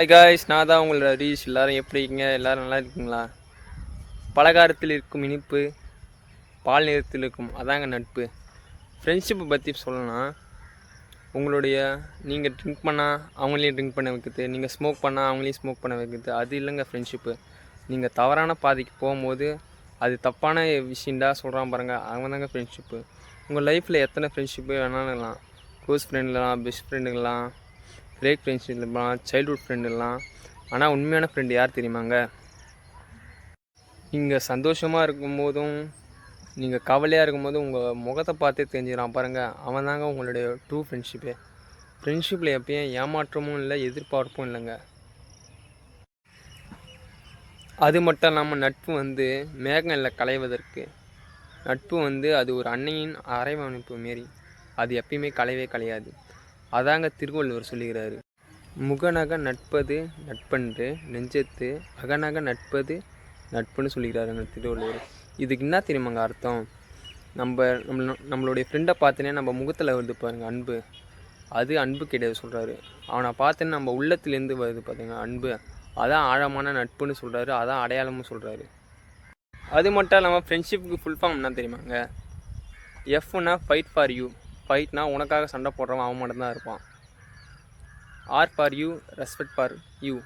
Hi guys, நான் தான் உங்களோட ரீஷ். எல்லோரும் எப்படி இருக்கீங்க? எல்லோரும் நல்லா இருக்கீங்களா? பலகாரத்தில் இருக்கும் இனிப்பு, பால் நிறத்தில் இருக்கும் அதாங்க நட்பு. ஃப்ரெண்ட்ஷிப்பை பற்றி சொல்லணும். நீங்கள் ட்ரிங்க் பண்ணால் அவங்களையும் ட்ரிங்க் பண்ண வைக்கிறது, நீங்கள் ஸ்மோக் பண்ணால் அவங்களையும் ஸ்மோக் பண்ண வைக்கிறது, அது இல்லைங்க ஃப்ரெண்ட்ஷிப்பு. நீங்கள் தவறான பாதைக்கு போகும்போது அது தப்பான விஷயண்டா சொல்கிறான் பாருங்கள், அவங்க தாங்க ஃப்ரெண்ட்ஷிப்பு. உங்கள் லைஃப்பில் எத்தனை ஃப்ரெண்ட்ஷிப்பு வேணாலும், க்ளோஸ் ஃப்ரெண்ட்லாம், பெஸ்ட் ஃப்ரெண்டுங்களாம், பிரேக் ஃப்ரெண்ட்ஸ் இல்லைலாம், சைல்ட்ஹுட் ஃப்ரெண்டுலாம். ஆனால் உண்மையான ஃப்ரெண்டு யார் தெரியுமாங்க? நீங்கள் சந்தோஷமாக இருக்கும்போதும் நீங்கள் கவலையாக இருக்கும்போதும் உங்கள் முகத்தை பார்த்தே தெரிஞ்சுக்கிறான் பாருங்கள், அவன் தாங்க உங்களுடைய ட்ரூ ஃப்ரெண்ட்ஷிப்பே. ஃப்ரெண்ட்ஷிப்பில் எப்பயும் ஏமாற்றமும் இல்லை, எதிர்பார்ப்பும் இல்லைங்க. அது மட்டும் இல்லாமல் நட்பு மேகங்களில் களைவதற்கு, நட்பு அது ஒரு அன்னையின் அரவணைப்பு மாரி, அது எப்பயுமே களையாது. அதாங்க திருவள்ளுவர் சொல்லுகிறாரு. முகநக நட்பது நட்பன்று நெஞ்சத்து அகநக நட்பது நட்புன்னு சொல்லிக்கிறாருங்க திருவள்ளுவர். இதுக்கு என்ன தெரியுமாங்க அர்த்தம்? நம்மளுடைய ஃப்ரெண்டை பார்த்தனே நம்ம முகத்தில் வருது பாருங்க அன்பு, அது அன்பு கிடையாது சொல்கிறாரு. அவனை பார்த்தேன்னு நம்ம உள்ளத்துலேருந்து வருது பார்த்தீங்க அன்பு, அதான் ஆழமான நட்புன்னு சொல்கிறாரு, அதான் அடையாளமும் சொல்கிறாரு. அது மட்டும் இல்லாமல் ஃப்ரெண்ட்ஷிப்புக்கு ஃபுல் ஃபார்ம் என்ன தெரியுமாங்க? எஃப்னா ஃபைட் ஃபார் யூ, ஃபைட்னா உனக்காக சண்டை போடுறவன் அவன் மட்டும்தான் இருப்பான். R for you, respect for you,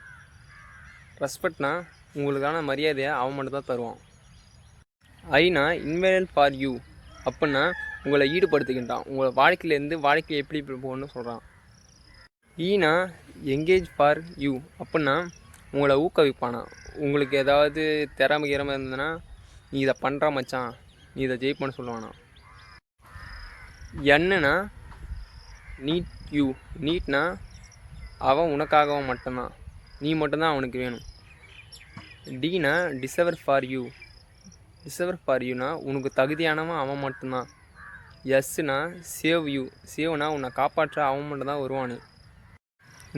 ரெஸ்பெக்ட்னா உங்களுக்கான மரியாதையை அவன் மட்டும் தான் தருவான். ஐனா இன்வேல் ஃபார் யூ, அப்படின்னா உங்களை ஈடுபடுத்துகின்றான், உங்களை வாழ்க்கையை எப்படி போகணும்னு சொல்கிறான். ஈனா எங்கேஜ் ஃபார் யூ, அப்படின்னா உங்களை ஊக்குவிப்பானா, உங்களுக்கு ஏதாவது திறமை இருந்ததுன்னா நீ இதை பண்ணுற மச்சான், நீ இதை ஜெயிப்பன்னு சொல்லுவானா. என்னன்னா நீட் யூ, நீட்னா அவன் உனக்காகவும் மட்டும்தான், நீ மட்டும்தான் அவனுக்கு வேணும். டீனா டிசவர் ஃபார் யூ, டிசவர் ஃபார் யூனா உனக்கு தகுதியானவன் அவன் மட்டும்தான். எஸ்னா சேவ் யூ, சேவ்னா உன்னை காப்பாற்ற அவன் மட்டும்தான் வருவானு.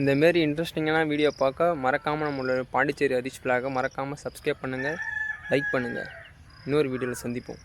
இந்தமாரி இன்ட்ரெஸ்டிங்கான வீடியோ பார்க்க மறக்காமல் நம்மளோட பாண்டிச்சேரி ஹரிஷ் vlog மறக்காமல் சப்ஸ்கிரைப் பண்ணுங்கள், லைக் பண்ணுங்கள். இன்னொரு வீடியோவில் சந்திப்போம்.